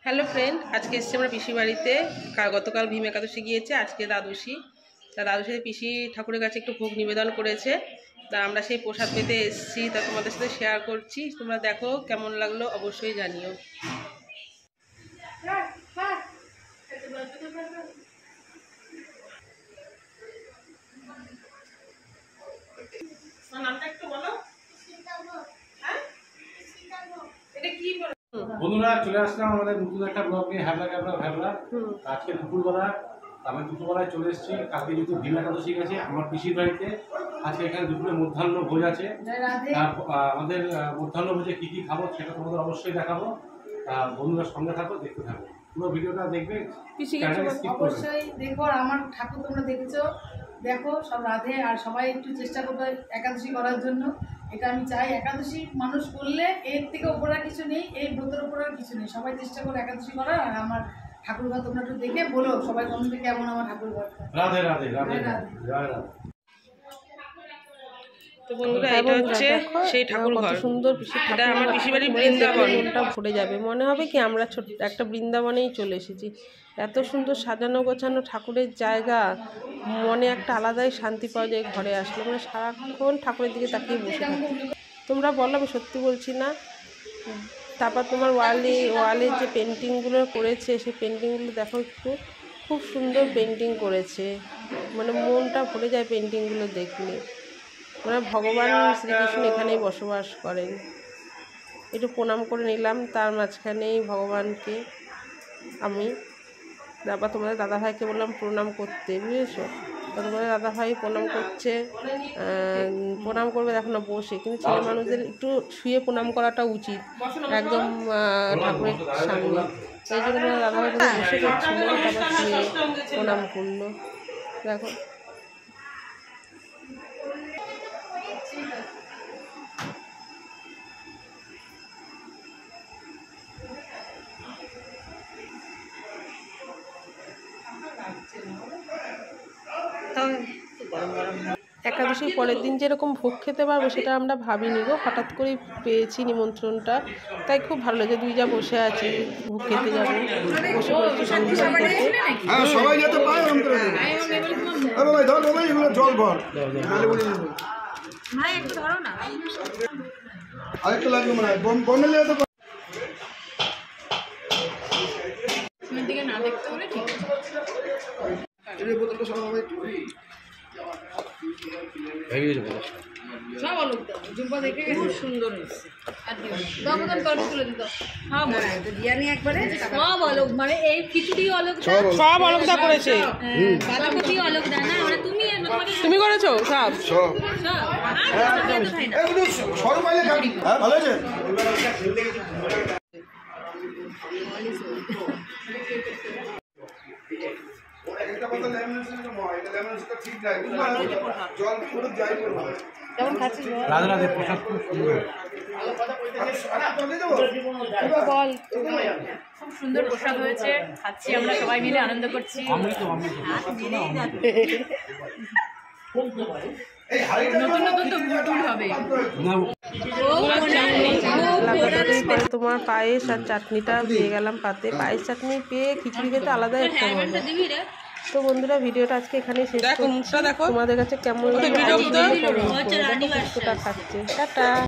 Hello friend, আজকে এসেছি আমরা পিসি বাড়িতে। গতকাল ভীম একাদশী গিয়েছে, আজকে দ্বাদশী। তা দ্বাদশীতে পিসি ঠাকুরের কাছে একটু ভোগ নিবেদন করেছে। তা আমরা সেই প্রসাদ পেতে এসেছি, তা তোমাদের সাথে শেয়ার করছি। তোমরা দেখো কেমন লাগলো অবশ্যই জানিও। নামটা একটু বলো। বন্ধুরা, চলে আসলাম আমাদের নতুন একটা ব্লগ নিয়ে, হ্যাবলা ক্যাবলা ভ্যাবলা। আজকে দুপুরবেলা আমি দুপুরবেলায় চলে এসেছি। কালকে যেহেতু ভীম একাদশী গেছে আমার পিসির বাড়িতে, আজকে এখানে দুপুরে মধ্যাহ্ন ভোজ আছে। আমাদের মধ্যাহ্ন ভোজে কি কি খাবো সেটা তোমাদের অবশ্যই দেখাবো। বন্ধুরা সঙ্গে থাকো, দেখতে থাকো, পুরো ভিডিওটা দেখবে, অবশ্যই দেখো। আমার ঠাকুর তোমরা দেখেছো, দেখো সব রাধে। আর সবাই একটু চেষ্টা করবে একাদশী করার জন্য। এটা আমি চাই, একাদশী মানুষ করলে এর থেকে ওপরে কিছু নেই, এই ব্রতের ওপরে কিছু নেই। সবাই চেষ্টা করো একাদশী করার। আর আমার ঠাকুর ঘর তোমরা একটু দেখে বলো সবাই কমেন্টে কেমন আমার ঠাকুর ঘর। রাধে রাধে রাধে জয় রাধে। তো বন্ধুরা, এটা হচ্ছে সেই ঠাকুর ঘর, সুন্দর। এটা আমার পিসির বাড়ির বৃন্দাবন। মনটা ভরে যাবে, মনে হবে কি আমরা ছোট একটা বৃন্দাবনেই চলে এসেছি। এত সুন্দর সাজানো গোছানো ঠাকুরের জায়গা, মনে একটা আলাদাই শান্তি পাওয়া যায় ঘরে আসলে। মানে সারাক্ষণ ঠাকুরের দিকে তাকিয়ে বসে থাকি। তোমরা বলো, আমি সত্যি বলছি না। তারপর তোমার ওয়ালে যে পেন্টিংগুলো করেছে, সেই পেন্টিংগুলো দেখো একটু, খুব সুন্দর পেন্টিং করেছে। মানে মনটা ভরে যায় পেন্টিংগুলো দেখলে। মানে ভগবান শ্রীকৃষ্ণ এখানেই বসবাস করেন। একটু প্রণাম করে নিলাম তার মাঝখানেই ভগবানকে আমি। তারপর তোমাদের দাদাভাইকে বললাম প্রণাম করতে, বুঝেছো? তোমাদের দাদাভাই প্রণাম করছে, প্রণাম করবে দেখো না বসে। কিন্তু ছেলে মানুষদের একটু শুয়ে প্রণাম করাটা উচিত, একদম ঠাকুরের সামনে। এই জন্য দাদাভাই বসে করছিল, তারপর শুয়ে প্রণাম করলো। দেখো একাদশীর পরের দিন যেরকম ভোগ খেতে পারবো সেটা আমরা ভাবিনি গো, হঠাৎ করেই পেয়েছি নিমন্ত্রণটা। তাই খুব ভালো লাগে, দুই যা বসে আছি ভোগ খেতে যাবো, বসে পড়েছি সবাই যেতে পায়। জল ভর ভাই একটু ধরো না, আরেকটু লাগবে মনে হয়। বন্ডেলে যেতে দিকে না দেখতে হলে ঠিক আছে। সব অলোক দাও, জুম্পা দেখে খুব সুন্দর হয়েছে। সব অলোক, মানে এই খিচুড়ি অলোক, সব অলকদা করেছে। বাঁধাকপি অলোক দা না, মানে তুমি করেছো সব? ভালো আছে। রাধে রাধে। প্রসাদ খুব সুন্দর, খুব সুন্দর প্রসাদ হয়েছে। খাচ্ছি আমরা সবাই মিলে, আনন্দ করছি। নতুন নতুন তো ভুল হবে। তোমার পায়েস আর চাটনিটা পেয়ে গেলাম পাতে। পায়েস চাটনি পেয়ে খিচুড়ি খেতে আলাদা একটা মজা। তো বন্ধুরা, ভিডিওটা আজকে এখানেই শেষ করছি। তোমাদের কাছে কেমন লাগলো? টাটা।